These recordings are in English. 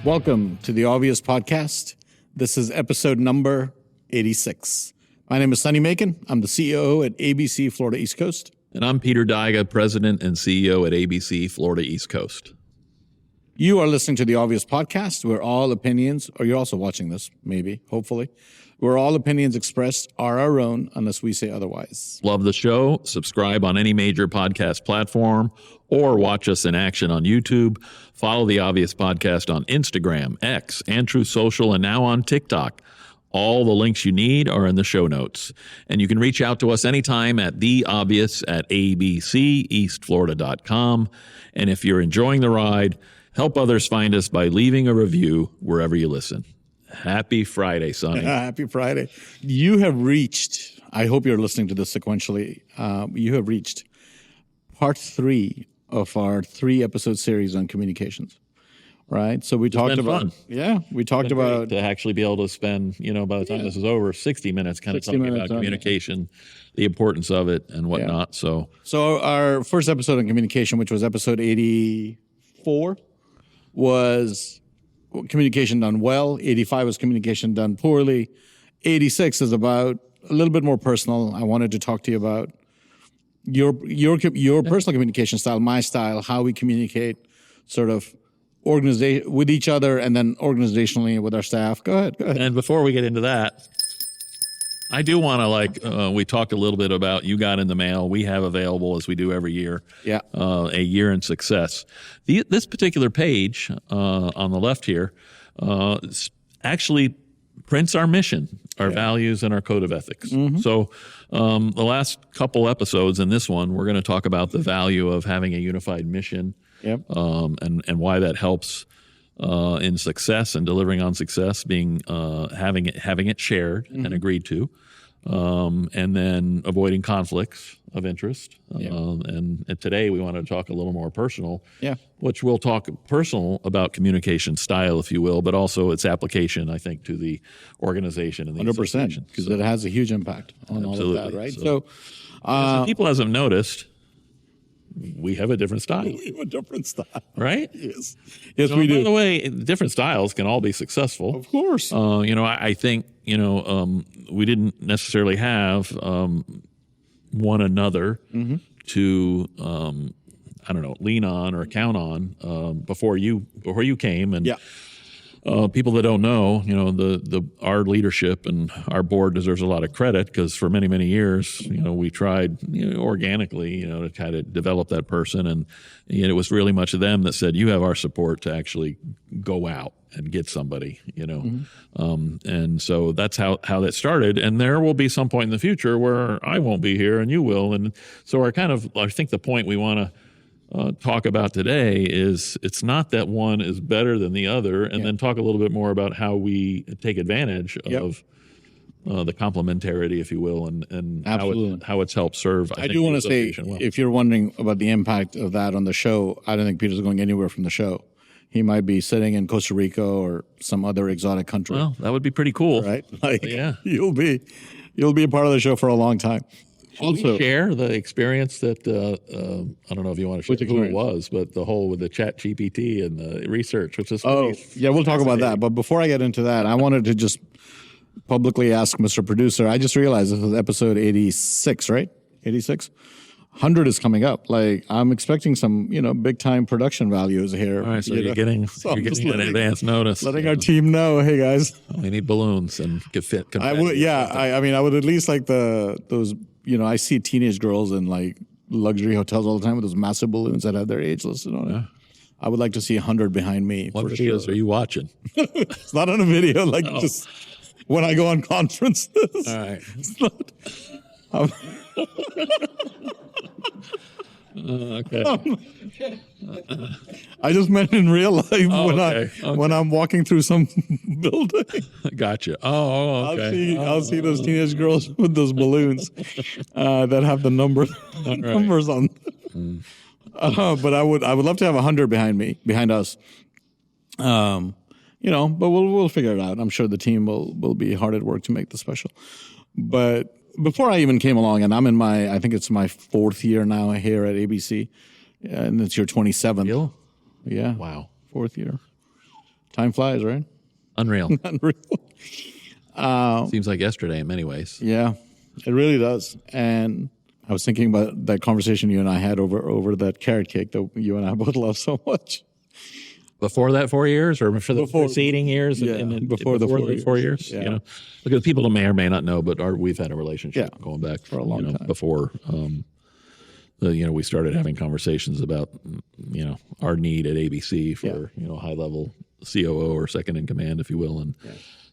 Welcome to the Obvious Podcast. This is episode number 86. My name is Sonny Macon. I'm the CEO at ABC Florida East Coast. And I'm Peter Daiga, President and CEO at ABC Florida East Coast. You are listening to the Obvious Podcast, where all opinions, or you're also watching this, maybe, hopefully, where all opinions expressed are our own unless we say otherwise. Love the show? Subscribe on any major podcast platform or watch us in action on YouTube. Follow the Obvious Podcast on Instagram, X, and Truth Social, and now on TikTok. All the links you need are in the show notes. And you can reach out to us anytime at theobvious@abceastflorida.com. And if you're enjoying the ride, help others find us by leaving a review wherever you listen. Happy Friday, Sonny. Happy Friday. You have reached, I hope you're listening to this sequentially, you have reached part 3 of our 3-episode series on communications. Right. So we talked about, we talked about to actually be able to spend, by the time this is over, 60 minutes kind of talking about communication, the importance of it and whatnot. So our first episode on communication, which was episode 84, was communication done well. 85 was communication done poorly. 86 is about a little bit more personal. I wanted to talk to you about your personal communication style, my style, how we communicate sort of organization with each other and then organizationally with our staff. Go ahead. And before we get into that, I do want to we talked a little bit about you got in the mail. We have available, as we do every year, a year in success. This particular page on the left here actually prints our mission, our values, and our code of ethics. Mm-hmm. So the last couple episodes and this one, we're going to talk about the value of having a unified mission. Yep. And why that helps in success and delivering on success, being having it shared and agreed to, and then avoiding conflicts of interest. And today we want to talk a little more personal, which we'll talk personal about communication style, if you will, but also its application, I think, to the organization and the 100%, because it has a huge impact on all of that, right? So people hasn't noticed. We have a different style. We have a different style. Right? Yes, we do. By the way, different styles can all be successful. Of course. I think, we didn't necessarily have one another to, lean on or count on before you came. And people that don't know, our leadership and our board deserves a lot of credit because for many, many years, we tried organically, to kind of develop that person. And it was really much of them that said, you have our support to actually go out and get somebody, and so that's how that started. And there will be some point in the future where I won't be here and you will. And so I think the point we want to talk about today is it's not that one is better than the other, and then talk a little bit more about how we take advantage of the complementarity, if you will, and how it's helped serve. I do want to say, if you're wondering about the impact of that on the show, I don't think Peter's going anywhere from the show. He might be sitting in Costa Rica or some other exotic country. Well, that would be pretty cool, right? You'll be a part of the show for a long time. Also, we share the experience that I don't know if you want to share who it was, but the whole with the Chat GPT and the research, which is we'll talk about that. But before I get into that, I wanted to just publicly ask Mr. Producer. I just realized this is episode 86, right? 86. 100 is coming up. I'm expecting some, big time production values here. All right, so you're getting an advance notice. Letting our team know, hey guys, we need balloons and confetti. I would, I would at least like those. I see teenage girls in luxury hotels all the time with those massive balloons that have their age listed on it. I would like to see 100 behind me. What videos are you watching? It's not on a video, just when I go on conferences. All right. It's not. Okay. I just meant in real life when I'm walking through some building. Gotcha. Oh, okay. I'll see those teenage girls with those balloons that have the numbers on. But I would love to have 100 behind us. But we'll figure it out. I'm sure the team will be hard at work to make this special. But before I even came along, and I'm I think it's my 4th year now here at ABC, and it's your 27th. Real? Yeah. Wow. 4th year. Time flies, right? Unreal. Unreal. Seems like yesterday in many ways. Yeah, it really does. And I was thinking about that conversation you and I had over that carrot cake that you and I both love so much. Before that 4 years, or for the preceding years? Yeah, before the 4 years. Yeah. You know, because people may or may not know, but we've had a relationship going back for a long time. Before, we started having conversations about, our need at ABC for, high level COO or second in command, if you will. And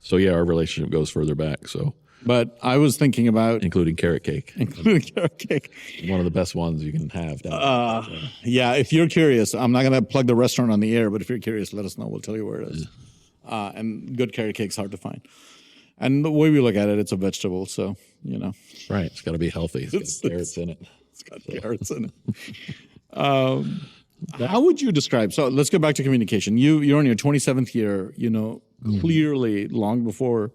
so, our relationship goes further back. So, but I was thinking about including carrot cake, one of the best ones you can have. Yeah, if you're curious, I'm not going to plug the restaurant on the air, but if you're curious, let us know. We'll tell you where it is. And good carrot cake's hard to find. And the way we look at it, it's a vegetable, so right. It's got to be healthy. It's got carrots in it. It's got carrots in it. How would you describe? So let's go back to communication. You're in your 27th year. Clearly, long before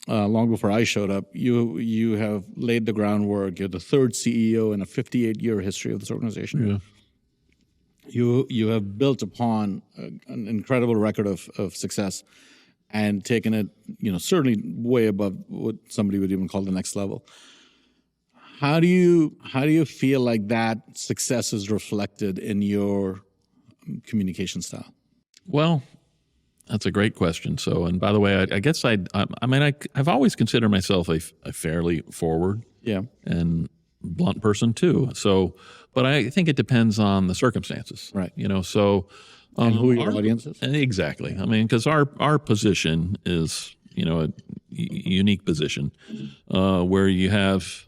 I showed up, you have laid the groundwork. You're the third CEO in a 58-year history of this organization. Yeah. You have built upon an incredible record of success and taken it, certainly way above what somebody would even call the next level. How do you feel like that success is reflected in your communication style? Well, that's a great question. So, and by the way, I guess I've always considered myself a fairly forward and blunt person too. So, but I think it depends on the circumstances, right? So, and who your audience is. Exactly. I mean, because our position is, a unique position where you have,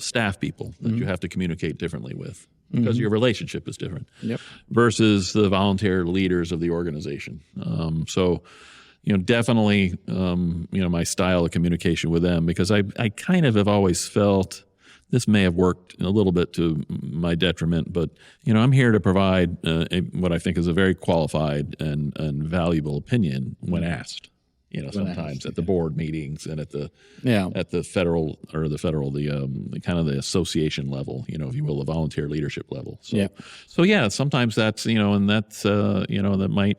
staff people that you have to communicate differently with. Because your relationship is different versus the volunteer leaders of the organization. So, definitely, my style of communication with them, because I kind of have always felt this may have worked a little bit to my detriment, but, I'm here to provide what I think is a very qualified and valuable opinion when asked. Sometimes at the board meetings and at the federal the kind of the association level, if you will, the volunteer leadership level. So sometimes that's and that's that might.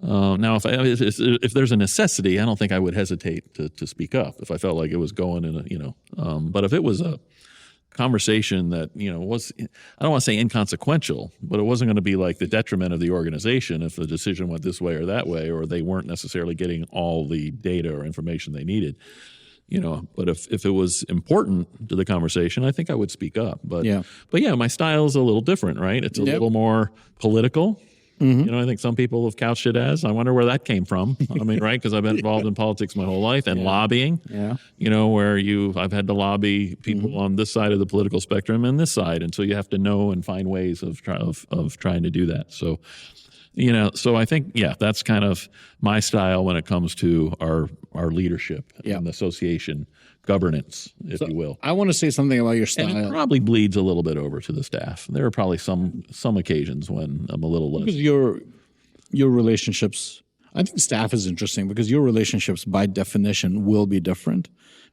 Now, if there's a necessity, I don't think I would hesitate to speak up if I felt like it was going in but if it was a conversation that was, I don't want to say inconsequential, but it wasn't going to be like the detriment of the organization if the decision went this way or that way, or they weren't necessarily getting all the data or information they needed. But if it was important to the conversation, I think I would speak up. But my style is a little different, right? It's a little more political. I think some people have couched it as, I wonder where that came from. I mean, right? Because I've been involved in politics my whole life and lobbying, where I've had to lobby people on this side of the political spectrum and this side. And so you have to know and find ways of trying to do that. So, so I think, that's kind of my style when it comes to our leadership and the association governance, if you will. I want to say something about your style. And it probably bleeds a little bit over to the staff. There are probably some occasions when I'm a little less. Because your relationships, I think staff is interesting because your relationships by definition will be different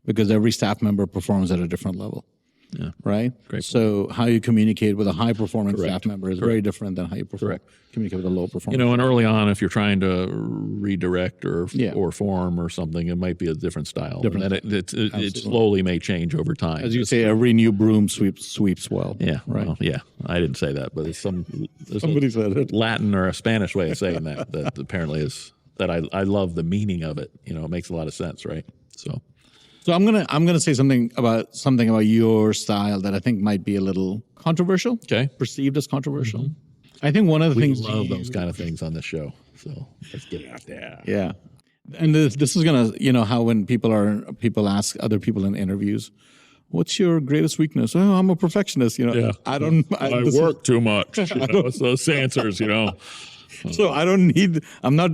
because every staff member performs at a different level. Yeah. Right? Great. So how you communicate with a high-performing staff member is very different than how you communicate with a low-performing. And early on, if you're trying to redirect or form or something, it might be a different style. And then it slowly may change over time. As you say, every new broom sweeps well. Yeah. Right. Well, I didn't say that, but there's somebody said it. Latin or a Spanish way of saying that apparently is that I love the meaning of it. It makes a lot of sense, right? So I'm gonna say something about your style that I think might be a little controversial. Okay, perceived as controversial. I think one of the things we love those kind of things on this show. So let's get it out there. Yeah, and this is gonna how when people ask other people in interviews, what's your greatest weakness? Oh, I'm a perfectionist. I work too much. It's those answers. So I don't need.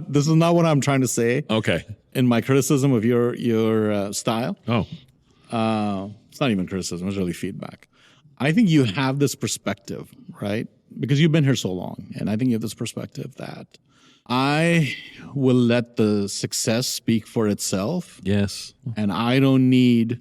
This is not what I'm trying to say. Okay. In my criticism of your style. Oh. It's not even criticism. It's really feedback. I think you have this perspective, right? Because you've been here so long, and I think you have this perspective that I will let the success speak for itself. Yes. And I don't need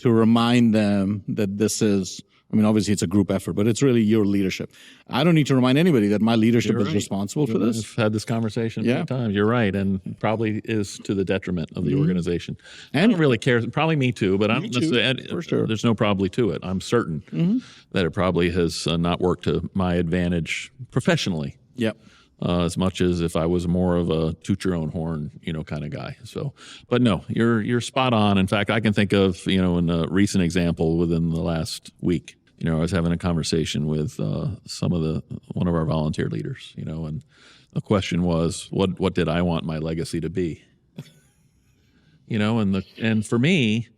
to remind them that this is I mean, obviously it's a group effort, but it's really your leadership. I don't need to remind anybody that my leadership is responsible for this. I've had this conversation many times. You're right, and probably is to the detriment of the organization. And I don't really care. Probably me too, but I'm for sure. There's no probably to it. I'm certain that it probably has not worked to my advantage professionally. Yep. As much as if I was more of a toot your own horn, kind of guy. So, but no, you're spot on. In fact, I can think of, in a recent example within the last week, I was having a conversation with one of our volunteer leaders, and the question was, what did I want my legacy to be? And for me,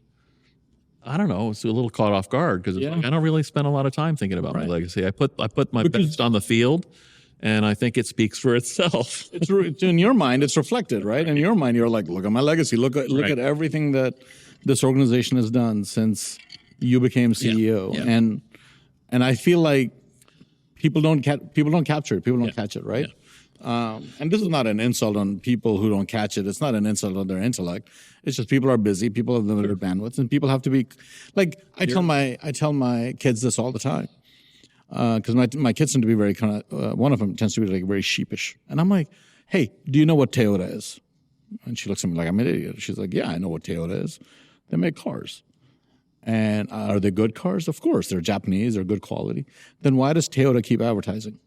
I don't know, it's a little caught off guard because I don't really spend a lot of time thinking about my legacy. I put my best on the field. And I think it speaks for itself. It's in your mind, it's reflected, right? In your mind, you're like, look at my legacy. Look at everything that this organization has done since you became CEO. Yeah. And I feel like people don't capture it. People don't catch it, right? Yeah. And this is not an insult on people who don't catch it. It's not an insult on their intellect. It's just people are busy. People have limited bandwidth, and people have to be like. I tell my kids this all the time. Because my kids tend to be very one of them tends to be like very sheepish. And I'm like, hey, do you know what Toyota is? And she looks at me like I'm an idiot. She's like, yeah, I know what Toyota is. They make cars. And are they good cars? Of course. They're Japanese. They're good quality. Then why does Toyota keep advertising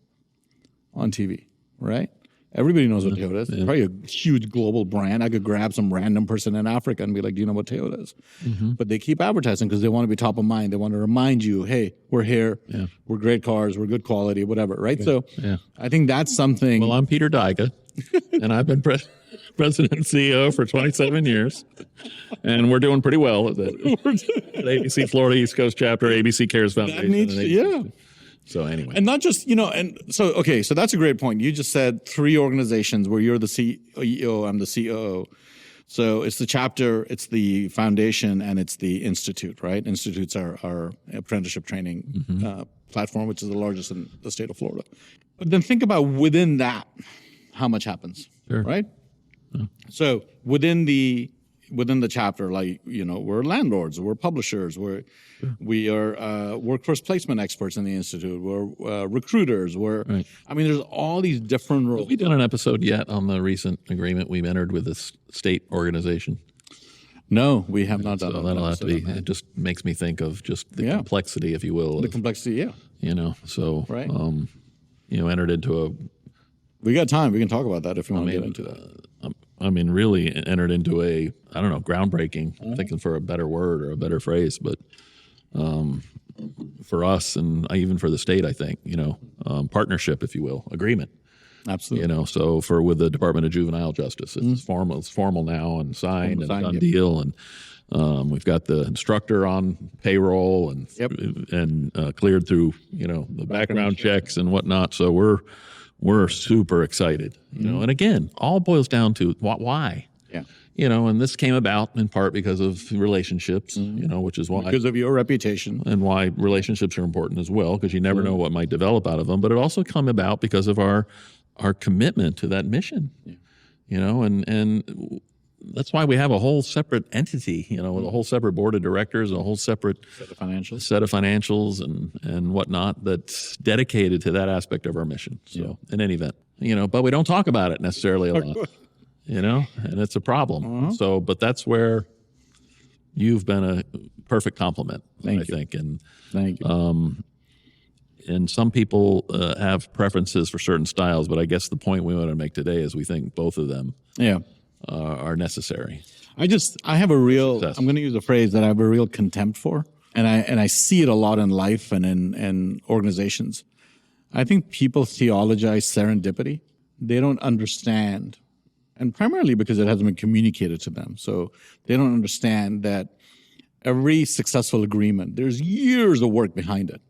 on TV, right? Everybody knows what Toyota is. It's probably a huge global brand. I could grab some random person in Africa and be like, do you know what Toyota is? But they keep advertising because they want to be top of mind. They want to remind you, hey, we're here. Yeah. We're great cars. We're good quality, whatever, right? Yeah. So I think that's something. Well, I'm Peter Dyga, and I've been president and CEO for 27 years. And we're doing pretty well at ABC Florida East Coast Chapter, ABC Cares Foundation. So anyway. And not just, so that's a great point. You just said 3 organizations where you're the CEO, I'm the COO. So it's the chapter, it's the foundation, and it's the institute, right? Institutes are our apprenticeship training platform, which is the largest in the state of Florida. But then think about within that, how much happens, right? Yeah. So within the chapter, like, we're landlords, we're publishers, we are workforce placement experts in the institute, we're recruiters, I mean, there's all these different roles. Have we done an episode yet on the recent agreement we've entered with this state organization? No, we have not done that. That'll have to be, it just makes me think of just the complexity, if you will. The complexity, Entered into we got time. We can talk about that if you want to get into that. Really entered into a, groundbreaking, I'm thinking for a better word or a better phrase, but for us and even for the state, I think, partnership, if you will, agreement. Absolutely. So with the Department of Juvenile Justice, it's formal now and signed and done deal. And we've got the instructor on payroll and cleared through, the background checks and whatnot. So we're super excited, and again, all boils down to why. Yeah. And this came about in part because of relationships, which is why. Because of your reputation. And why relationships are important as well, because you never know what might develop out of them. But it also come about because of our commitment to that mission, and that's why we have a whole separate entity, with a whole separate board of directors, a whole separate set of financials and whatnot that's dedicated to that aspect of our mission. So in any event, but we don't talk about it necessarily a lot, and it's a problem. So, but that's where you've been a perfect complement, I think. And thank you. And some people have preferences for certain styles, but I guess the point we want to make today is we think both of them are necessary. I have a real, I'm going to use a phrase that I have a real contempt for, and I see it a lot in life and in organizations. I think people theologize serendipity. They don't understand, and primarily because it hasn't been communicated to them. So they don't understand that every successful agreement, there's years of work behind it.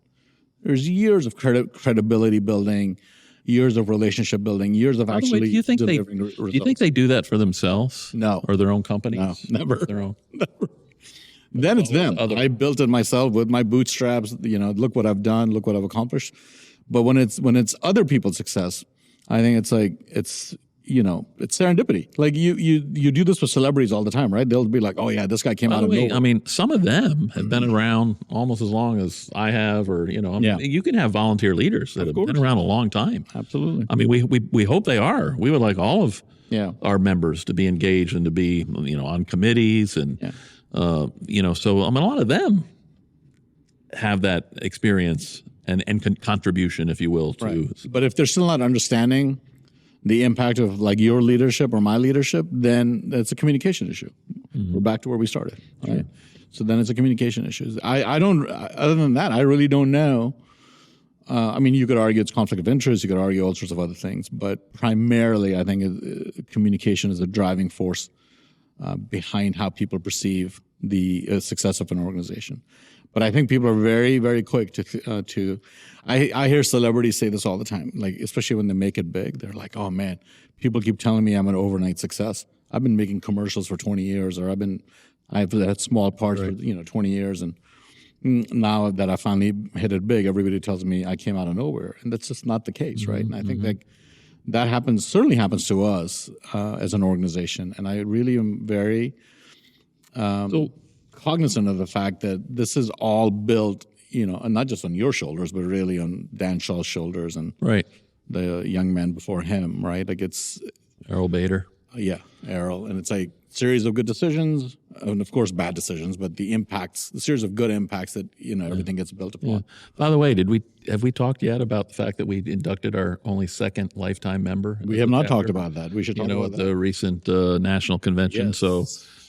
There's years of credibility building, years of relationship building, years of actually delivering results. Do you think they do that for themselves? No. Or their own companies? No, never. Their own. Never. Then it's them. I built it myself with my bootstraps. Look what I've done. Look what I've accomplished. But when it's other people's success, I think it's like it's serendipity. Like you do this with celebrities all the time, right? They'll be like, oh yeah, this guy came By out the of way, nowhere. I mean, some of them have been around almost as long as I have, or you can have volunteer leaders that have been around a long time. Absolutely. I mean, we hope they are. We would like all of Yeah. our members to be engaged and to be on committees and so I mean, a lot of them have that experience and contribution, if you will, to. Right. But if they're still not understanding the impact of like your leadership or my leadership, then it's a communication issue. We're back to where we started. Right? So then it's a communication issue. I don't. Other than that, I really don't know. I mean, you could argue it's conflict of interest. You could argue all sorts of other things, but primarily, I think communication is the driving force behind how people perceive the success of an organization. But I think people are very, very quick to. I hear celebrities say this all the time, like especially when they make it big. They're like, "Oh man, people keep telling me I'm an overnight success. I've been making commercials for 20 years, or I've had small parts for 20 years, and now that I finally hit it big, everybody tells me I came out of nowhere, and that's just not the case, right? And I think that certainly happens to us as an organization, and I really am very cognizant of the fact that this is all built, and not just on your shoulders, but really on Dan Shaw's shoulders and the young man before him, right? Like it's Errol Bader. Yeah, Errol, and it's like series of good decisions, and of course bad decisions, but the series of good impacts that everything gets built upon. Yeah. By the way, have we talked yet about the fact that we inducted our only second lifetime member? We have not talked about that. We should talk about at the recent national convention. Yes. So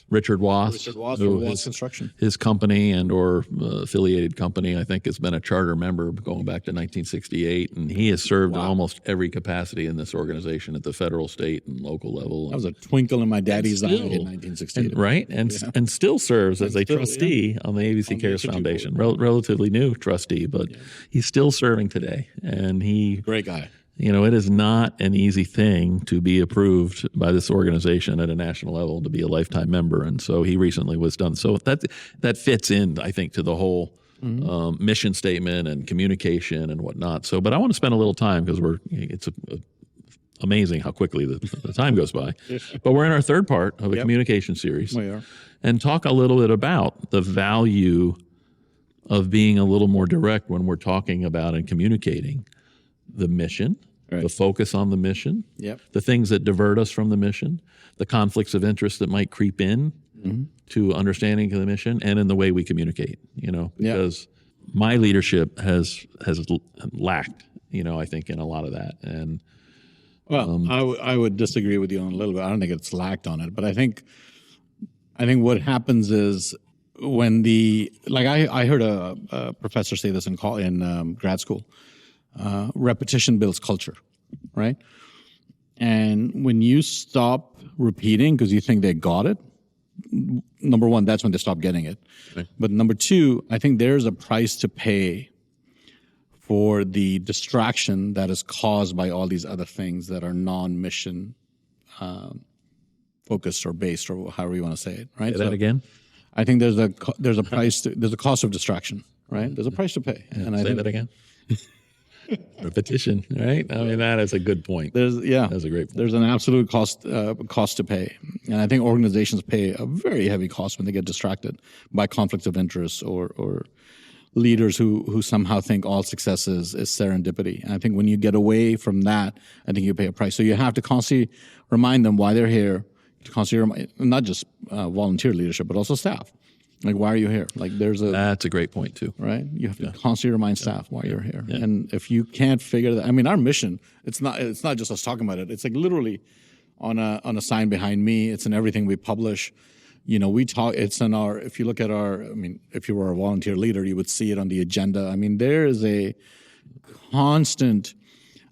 Richard Wass, from Wass Construction. His company and or affiliated company, I think, has been a charter member going back to 1968, and he has served in almost every capacity in this organization at the federal, state, and local level. That was a twinkle in my daddy's eye in 1968. Right, and still serves as a trustee on the ABC Cares Foundation. Relatively new trustee, but he's still serving today, and great guy. It is not an easy thing to be approved by this organization at a national level to be a lifetime member, and so he recently was done. So that fits in, I think, to the whole mission statement and communication and whatnot. So, but I want to spend a little time because it's amazing how quickly the time goes by. But we're in our third part of a communication series, We are. and talk a little bit about the value of being a little more direct when we're talking about and communicating the mission, the focus on the mission, the things that divert us from the mission, the conflicts of interest that might creep in to understanding of the mission, and in the way we communicate, because my leadership has lacked, I think, in a lot of that. And I would disagree with you on a little bit. I don't think it's lacked on it, but I think what happens is when I heard a professor say this in grad school. Repetition builds culture, right? And when you stop repeating because you think they got it, number one, that's when they stop getting it. Right. But number two, I think there's a price to pay for the distraction that is caused by all these other things that are non-mission focused or based, or however you want to say it, right? Say that again? I think there's a price there's a cost of distraction, right? There's a price to pay. And I think that again. Repetition, right? I mean, that is a good point. That's a great point. There's an absolute cost to pay, and I think organizations pay a very heavy cost when they get distracted by conflicts of interest or leaders who somehow think all success is serendipity. And I think when you get away from that, I think you pay a price. So you have to constantly remind them why they're here. To constantly not just volunteer leadership, but also staff. Like, why are you here? That's a great point too. Right? You have to constantly remind staff why you're here. Yeah. And if you can't figure that, I mean, our mission, it's not just us talking about it. It's like literally on a sign behind me. It's in everything we publish. We talk, it's in if you look at if you were a volunteer leader, you would see it on the agenda. I mean, there is a constant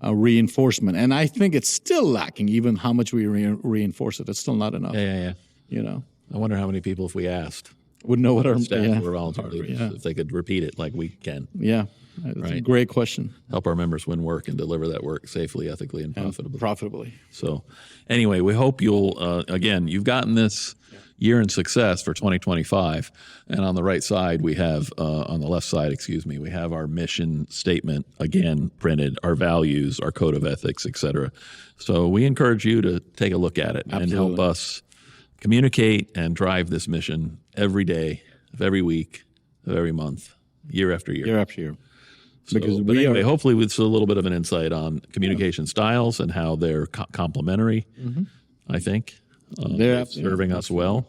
reinforcement. And I think it's still lacking, even how much we reinforce it. It's still not enough. Yeah. I wonder how many people, if we asked, Would know what our staff yeah, who are volunteer leaders, if they could repeat it like we can. yeah. That's a Right. great question. Help our members win work and deliver that work safely, ethically, and profitably. Profitably. So, anyway, we hope you'll, again, you've gotten this year in success for 2025. And on the right side, we have, on the left side, we have our mission statement, again, printed, our values, our code of ethics, et cetera. So, we encourage you to take a look at it and help us communicate and drive this mission every day, of every week, of every month, year after year. Year after year. So, Because but we anyway, are- hopefully with a little bit of an insight on communication styles and how they're complementary, I think. They're serving us well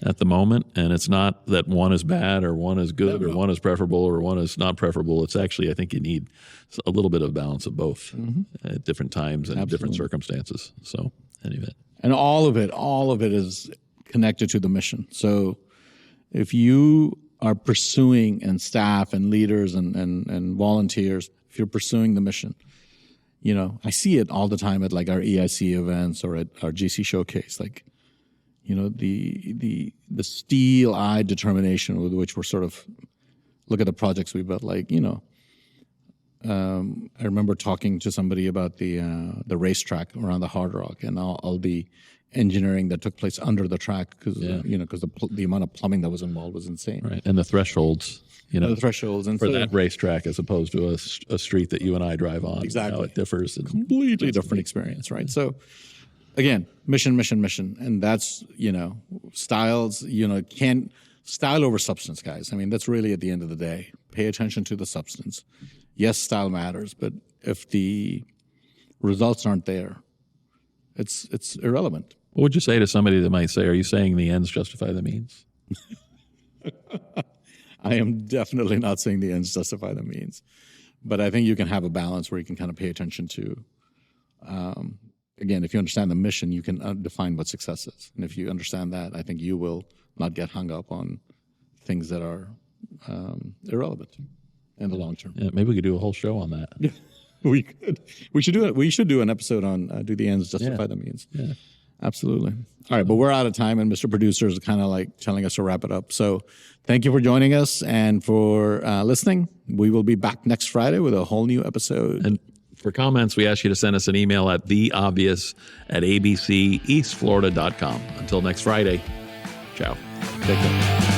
at the moment. And it's not that one is bad or one is good or one is preferable or one is not preferable. It's actually, I think you need a little bit of balance of both at different times and different circumstances. So anyway. And all of it is connected to the mission. So if you are pursuing, and staff and leaders and volunteers, if you're pursuing the mission, you know, I see it all the time at like our EIC events or at our GC showcase, like, you know, the steel-eyed determination with which we're sort of look at the projects we built. Like, you know, I remember talking to somebody about the racetrack around the Hard Rock and all the engineering that took place under the track because the amount of plumbing that was involved was insane. Right. And the thresholds, you know, The thresholds and for so, that racetrack as opposed to a street that you and I drive on. Exactly. How it differs. And completely different experience, right? So again, mission, and that's, you know, styles, you know, style over substance, guys. I mean, that's really at the end of the day. Pay attention to the substance. Yes, style matters, but if the results aren't there, it's irrelevant. what would you say to somebody that might say, are you saying the ends justify the means? I am definitely not saying the ends justify the means, but I think you can have a balance where you can kind of pay attention to, again, if you understand the mission, you can define what success is. And if you understand that, I think you will not get hung up on things that are irrelevant in the long term. Yeah, maybe we could do a whole show on that. Yeah, we could. We should do it. We should do an episode on do the ends justify the means. Yeah. Absolutely. All right, but we're out of time, and Mr. Producer is kind of like telling us to wrap it up. So thank you for joining us and for listening. We will be back next Friday with a whole new episode. And for comments, we ask you to send us an email at theobvious@abceastflorida.com. Until next Friday, ciao. Take care.